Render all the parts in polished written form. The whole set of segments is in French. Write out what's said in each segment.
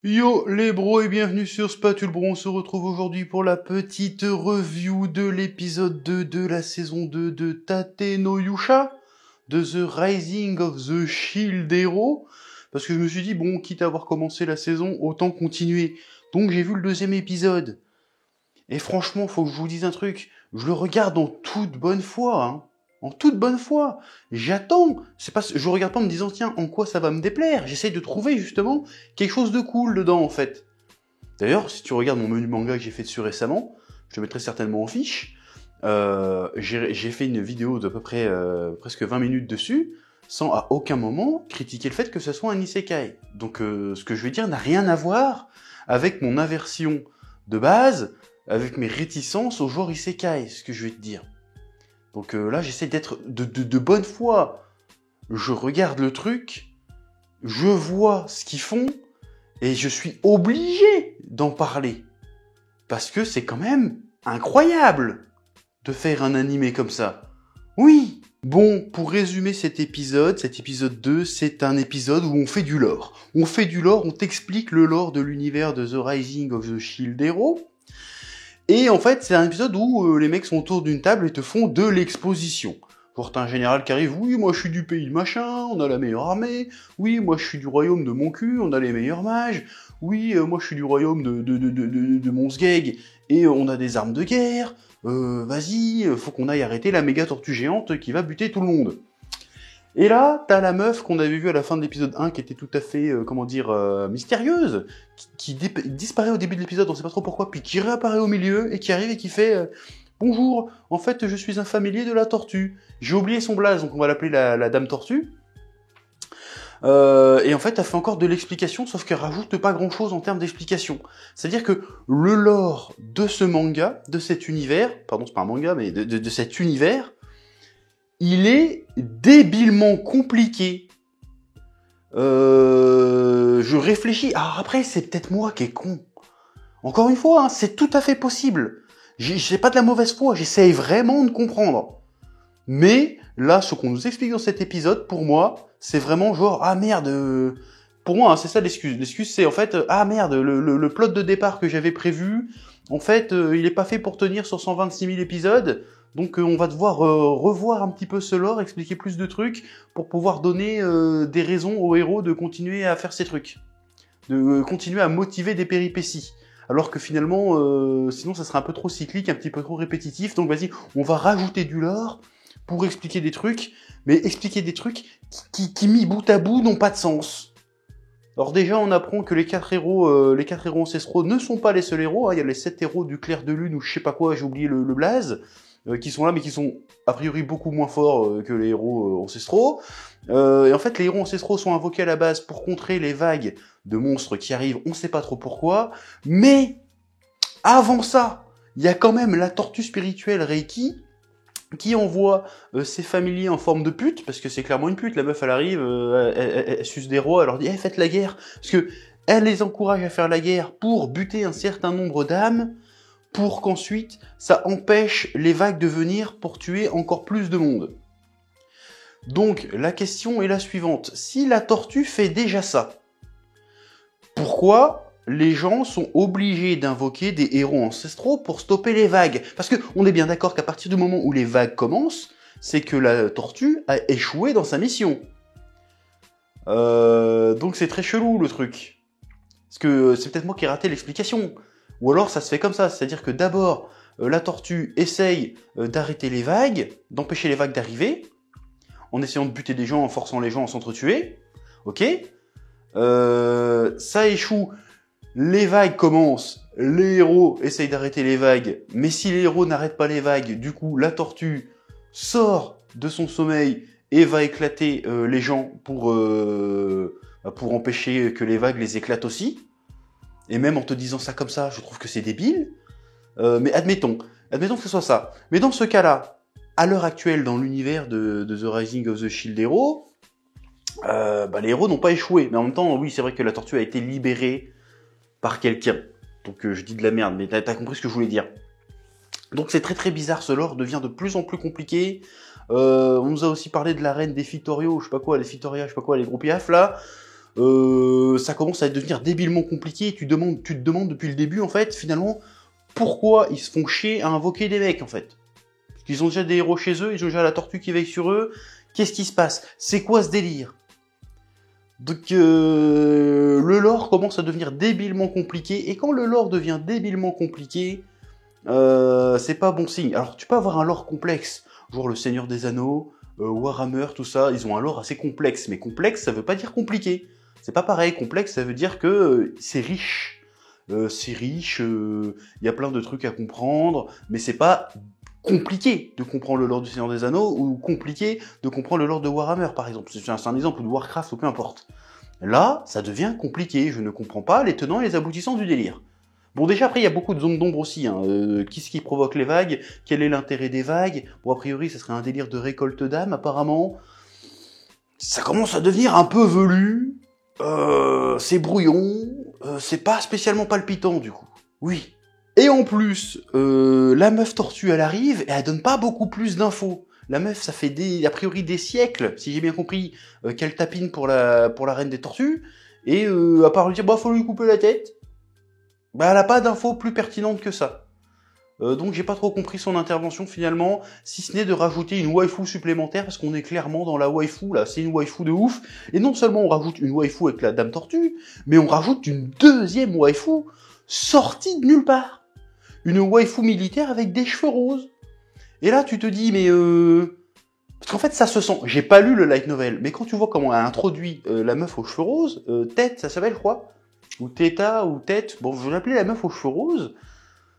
Yo les bros et bienvenue sur Spatule Bro, on se retrouve aujourd'hui pour la petite review de l'épisode 2 de la saison 2 de Tate no Yusha, de The Rising of the Shield Hero, parce que je me suis dit, bon, quitte à avoir commencé la saison, autant continuer. Donc j'ai vu le deuxième épisode, et franchement, faut que je vous dise un truc, je le regarde en toute bonne foi, hein. En toute bonne foi. J'attends. C'est pas, je regarde pas en me disant, tiens, en quoi ça va me déplaire. J'essaye de trouver, justement, quelque chose de cool dedans, en fait. D'ailleurs, si tu regardes mon menu manga que j'ai fait dessus récemment, je te mettrai certainement en fiche, j'ai fait une vidéo d'à peu près presque 20 minutes dessus, sans à aucun moment critiquer le fait que ce soit un isekai. Donc ce que je vais dire n'a rien à voir avec mon aversion de base, avec mes réticences au genre isekai, ce que je vais te dire. Donc là, j'essaie d'être de bonne foi. Je regarde le truc, je vois ce qu'ils font, et je suis obligé d'en parler. Parce que c'est quand même incroyable de faire un animé comme ça. Oui. Bon, pour résumer cet épisode 2, c'est un épisode où on fait du lore. On fait du lore, on t'explique le lore de l'univers de The Rising of the Shield Hero. Et en fait, c'est un épisode où les mecs sont autour d'une table et te font de l'exposition. Genre, t'as un général qui arrive, oui, moi je suis du pays de machin, on a la meilleure armée, oui, moi je suis du royaume de mon cul, on a les meilleurs mages, oui, moi je suis du royaume de Monsgeg, et on a des armes de guerre, vas-y, faut qu'on aille arrêter la méga tortue géante qui va buter tout le monde. Et là, t'as la meuf qu'on avait vue à la fin de l'épisode 1 qui était tout à fait, mystérieuse, qui disparaît au début de l'épisode, on sait pas trop pourquoi, puis qui réapparaît au milieu et qui arrive et qui fait bonjour, en fait je suis un familier de la tortue. J'ai oublié son blaze, donc on va l'appeler la dame tortue. Et en fait, elle fait encore de l'explication, sauf qu'elle rajoute pas grand chose en termes d'explication. C'est-à-dire que le lore de ce manga, de cet univers, pardon c'est pas un manga, mais de cet univers, il est débilement compliqué. Je réfléchis. Alors après, c'est peut-être moi qui est con. Encore une fois, hein, c'est tout à fait possible. J'ai pas de la mauvaise foi, j'essaye vraiment de comprendre. Mais là, ce qu'on nous explique dans cet épisode, pour moi, c'est vraiment genre, ah merde, pour moi, hein, c'est ça l'excuse. L'excuse, c'est en fait, ah merde, le plot de départ que j'avais prévu, en fait, il est pas fait pour tenir sur 126 000 épisodes, donc on va devoir revoir un petit peu ce lore, expliquer plus de trucs, pour pouvoir donner des raisons aux héros de continuer à faire ces trucs. De continuer à motiver des péripéties. Alors que finalement, sinon ça serait un peu trop cyclique, un petit peu trop répétitif, donc vas-y, on va rajouter du lore, pour expliquer des trucs, mais expliquer des trucs qui mis bout à bout n'ont pas de sens. Alors déjà, on apprend que les quatre héros ancestraux ne sont pas les seuls héros, hein. Il y a les 7 héros du clair de lune ou je sais pas quoi, j'ai oublié le blaze, qui sont là, mais qui sont a priori beaucoup moins forts que les héros ancestraux. Et en fait, les héros ancestraux sont invoqués à la base pour contrer les vagues de monstres qui arrivent, on sait pas trop pourquoi, mais avant ça, il y a quand même la tortue spirituelle Reiki, qui envoie ses familiers en forme de pute, parce que c'est clairement une pute, la meuf elle arrive, elle suce des rois, elle leur dit hey, faites la guerre, parce que elle les encourage à faire la guerre pour buter un certain nombre d'âmes, pour qu'ensuite ça empêche les vagues de venir pour tuer encore plus de monde. Donc la question est la suivante, si la tortue fait déjà ça, pourquoi les gens sont obligés d'invoquer des héros ancestraux pour stopper les vagues? Parce que on est bien d'accord qu'à partir du moment où les vagues commencent, c'est que la tortue a échoué dans sa mission. Donc c'est très chelou le truc. Parce que c'est peut-être moi qui ai raté l'explication. Ou alors ça se fait comme ça, c'est-à-dire que d'abord, la tortue essaye d'arrêter les vagues, d'empêcher les vagues d'arriver, en essayant de buter des gens, en forçant les gens à s'entretuer. Ok, ça échoue. Les vagues commencent, les héros essayent d'arrêter les vagues, mais si les héros n'arrêtent pas les vagues, du coup, la tortue sort de son sommeil et va éclater les gens pour empêcher que les vagues les éclatent aussi. Et même en te disant ça comme ça, je trouve que c'est débile. Mais admettons que ce soit ça. Mais dans ce cas-là, à l'heure actuelle, dans l'univers de The Rising of the Shield Hero, les héros n'ont pas échoué. Mais en même temps, oui, c'est vrai que la tortue a été libérée par quelqu'un. Donc je dis de la merde, mais t'as compris ce que je voulais dire. Donc c'est très très bizarre, ce lore devient de plus en plus compliqué. On nous a aussi parlé de la reine des Fitorio, je sais pas quoi, les Fitoria, je sais pas quoi, les gros piafs là. Ça commence à devenir débilement compliqué, et tu te demandes depuis le début, en fait, finalement, pourquoi ils se font chier à invoquer des mecs, en fait. Parce qu'ils ont déjà des héros chez eux, ils ont déjà la tortue qui veille sur eux, qu'est-ce qui se passe? C'est quoi ce délire? Donc, le lore commence à devenir débilement compliqué, et quand le lore devient débilement compliqué, c'est pas bon signe. Alors, tu peux avoir un lore complexe, genre le Seigneur des Anneaux, Warhammer, tout ça, ils ont un lore assez complexe, mais complexe, ça veut pas dire compliqué. C'est pas pareil, complexe, ça veut dire que c'est riche. Il y a plein de trucs à comprendre, mais c'est pas compliqué de comprendre le lore du Seigneur des Anneaux, ou compliqué de comprendre le lore de Warhammer, par exemple. C'est un exemple, ou de Warcraft, ou peu importe. Là, ça devient compliqué, je ne comprends pas les tenants et les aboutissants du délire. Bon, déjà, après, il y a beaucoup de zones d'ombre aussi. Qu'est-ce qui provoque les vagues? Quel est l'intérêt des vagues? Bon, a priori, ça serait un délire de récolte d'âmes, apparemment. Ça commence à devenir un peu velu. C'est brouillon. C'est pas spécialement palpitant, du coup. Oui. Et en plus, la meuf tortue, elle arrive, et elle donne pas beaucoup plus d'infos. La meuf, ça fait a priori des siècles, si j'ai bien compris, qu'elle tapine pour la reine des tortues. Et à part lui dire, bah, faut lui couper la tête. Bah, elle a pas d'infos plus pertinentes que ça. Donc j'ai pas trop compris son intervention finalement, si ce n'est de rajouter une waifu supplémentaire, parce qu'on est clairement dans la waifu, là, c'est une waifu de ouf, et non seulement on rajoute une waifu avec la Dame Tortue, mais on rajoute une deuxième waifu sortie de nulle part. Une waifu militaire avec des cheveux roses. Et là tu te dis, mais parce qu'en fait ça se sent, j'ai pas lu le light novel, mais quand tu vois comment elle a introduit la meuf aux cheveux roses, Tête, ça s'appelle je crois, ou Theta, ou Tête, bon je vais l'appeler la meuf aux cheveux roses,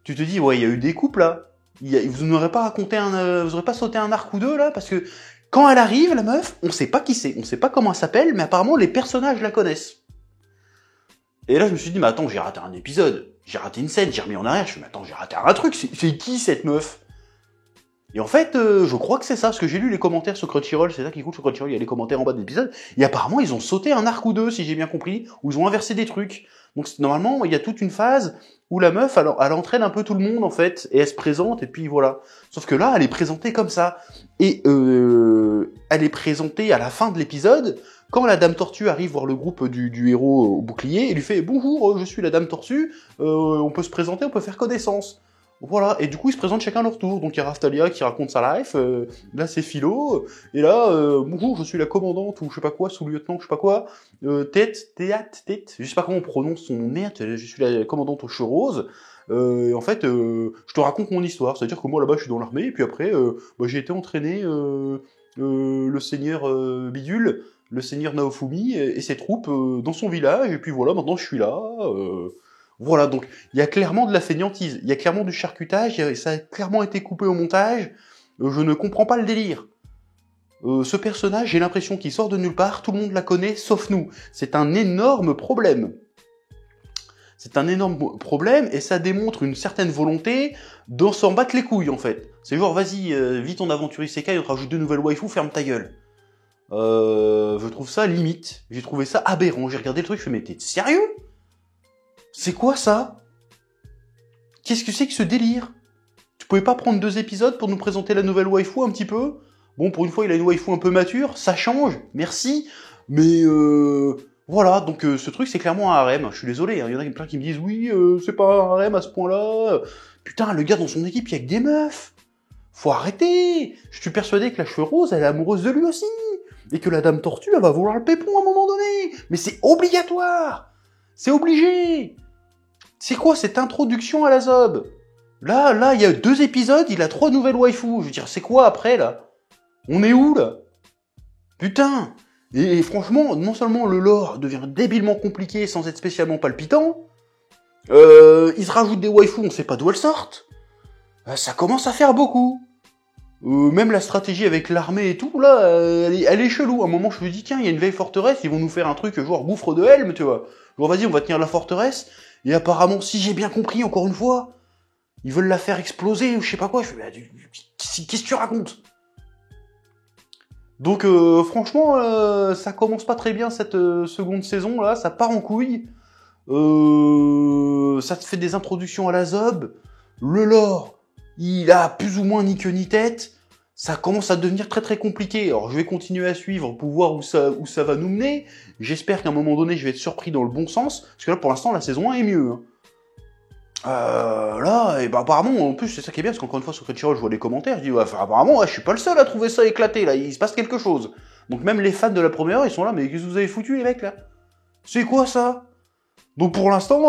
tu te dis, ouais, il y a eu des couples, là. Vous n'aurez pas raconté vous aurez pas sauté un arc ou deux, là, parce que quand elle arrive, la meuf, on sait pas qui c'est, on sait pas comment elle s'appelle, mais apparemment, les personnages la connaissent. Et là, je me suis dit, mais attends, j'ai raté un épisode, j'ai raté une scène, j'ai remis en arrière, je me suis dit, mais attends, j'ai raté un truc, c'est qui, cette meuf? Et en fait, je crois que c'est ça, parce que j'ai lu les commentaires sur Crunchyroll, c'est ça qui est cool sur Crunchyroll, il y a les commentaires en bas de l'épisode, et apparemment, ils ont sauté un arc ou deux, si j'ai bien compris, ou ils ont inversé des trucs. Donc, normalement, il y a toute une phase où la meuf, elle entraîne un peu tout le monde, en fait, et elle se présente, et puis voilà. Sauf que là, elle est présentée comme ça. Et elle est présentée à la fin de l'épisode, quand la Dame Tortue arrive voir le groupe du héros au bouclier, et lui fait « Bonjour, je suis la Dame Tortue, on peut se présenter, on peut faire connaissance ». Voilà, et du coup ils se présentent chacun leur tour. Donc il y a Raftalia qui raconte sa life, là c'est Philo, et là, bonjour, je suis la commandante, ou je sais pas quoi, sous-lieutenant, je sais pas quoi, Tête, je sais pas comment on prononce son nom, je suis la commandante aux cheveux roses, en fait, je te raconte mon histoire, c'est-à-dire que moi là-bas je suis dans l'armée, et puis après, j'ai été entraîné le seigneur Bidule, le seigneur Naofumi, et ses troupes dans son village, et puis voilà, maintenant je suis là, voilà, donc il y a clairement de la fainéantise, il y a clairement du charcutage, ça a clairement été coupé au montage, je ne comprends pas le délire. Ce personnage, j'ai l'impression qu'il sort de nulle part, tout le monde la connaît, sauf nous. C'est un énorme problème. C'est un énorme problème, et ça démontre une certaine volonté d'en s'en battre les couilles, en fait. C'est genre, vas-y, vis ton aventure isekai, on te rajoute 2 nouvelles waifus, ferme ta gueule. Je trouve ça limite, j'ai trouvé ça aberrant, j'ai regardé le truc, je me suis dit, mais t'es sérieux ? C'est quoi ça? Qu'est-ce que c'est que ce délire? Tu pouvais pas prendre 2 épisodes pour nous présenter la nouvelle waifu un petit peu? Bon, pour une fois, il a une waifu un peu mature, ça change, merci, mais voilà, donc ce truc, c'est clairement un harem, je suis désolé, il y en a plein qui me disent, oui, c'est pas un harem à ce point-là, putain, le gars dans son équipe, il y a que des meufs, faut arrêter, je suis persuadé que la cheveux rose, elle est amoureuse de lui aussi, et que la Dame Tortue, elle va vouloir le pépon à un moment donné, mais c'est obligatoire! C'est obligé! C'est quoi cette introduction à la zob? Là, il y a 2 épisodes, il a 3 nouvelles waifus. Je veux dire, c'est quoi après, là? On est où, là? Putain! Et franchement, non seulement le lore devient débilement compliqué sans être spécialement palpitant, il se rajoute des waifus, on sait pas d'où elles sortent. Ça commence à faire beaucoup. Même la stratégie avec l'armée et tout, là, elle est chelou. À un moment, je me dis, tiens, il y a une vieille forteresse, ils vont nous faire un truc genre gouffre de Helm, tu vois. Bon, vas-y, on va tenir la forteresse. Et apparemment, si j'ai bien compris, encore une fois, ils veulent la faire exploser, ou je sais pas quoi. Je fais, qu'est-ce que tu racontes? Donc, franchement, ça commence pas très bien cette seconde saison, là. Ça part en couille. Ça te fait des introductions à la zob. Le lore, il a plus ou moins ni queue ni tête. ça commence à devenir très très compliqué. Alors je vais continuer à suivre pour voir où ça va nous mener. J'espère qu'à un moment donné, je vais être surpris dans le bon sens, parce que là, pour l'instant, la saison 1 est mieux. Hein. Là, et bah apparemment, en plus, c'est ça qui est bien, parce qu'encore une fois, sur Crunchyroll, je vois les commentaires, je dis, ouais, enfin, apparemment, ouais, je suis pas le seul à trouver ça éclaté, là, il se passe quelque chose. Donc même les fans de la première heure, ils sont là, mais qu'est-ce que vous avez foutu, les mecs, là? C'est quoi, ça? Donc pour l'instant,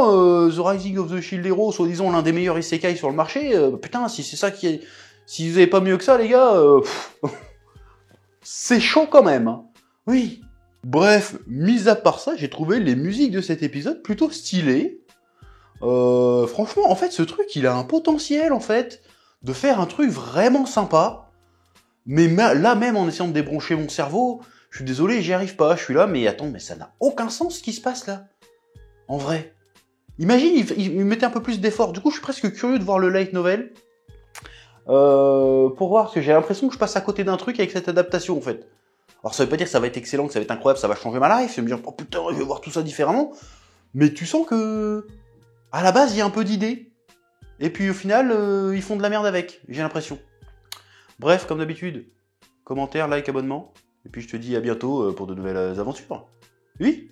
The Rising of the Shield Hero, soi-disant l'un des meilleurs isekai sur le marché, putain, si c'est ça qui est... Si vous avez pas mieux que ça, les gars, c'est chaud quand même. Hein. Oui. Bref, mis à part ça, j'ai trouvé les musiques de cet épisode plutôt stylées. Franchement, en fait, ce truc, il a un potentiel, en fait, de faire un truc vraiment sympa. Mais là même, en essayant de débrancher mon cerveau, je suis désolé, j'y arrive pas. Je suis là, mais attends, mais ça n'a aucun sens ce qui se passe là. En vrai. Imagine, il mettait un peu plus d'effort. Du coup, je suis presque curieux de voir le light novel. Pour voir, parce que j'ai l'impression que je passe à côté d'un truc avec cette adaptation, en fait. Alors, ça veut pas dire que ça va être excellent, que ça va être incroyable, ça va changer ma life. Je vais me dire, oh putain, je vais voir tout ça différemment. Mais tu sens que... À la base, il y a un peu d'idées. Et puis, au final, ils font de la merde avec, j'ai l'impression. Bref, comme d'habitude, commentaire, like, abonnement. Et puis, je te dis à bientôt pour de nouvelles aventures. Oui ?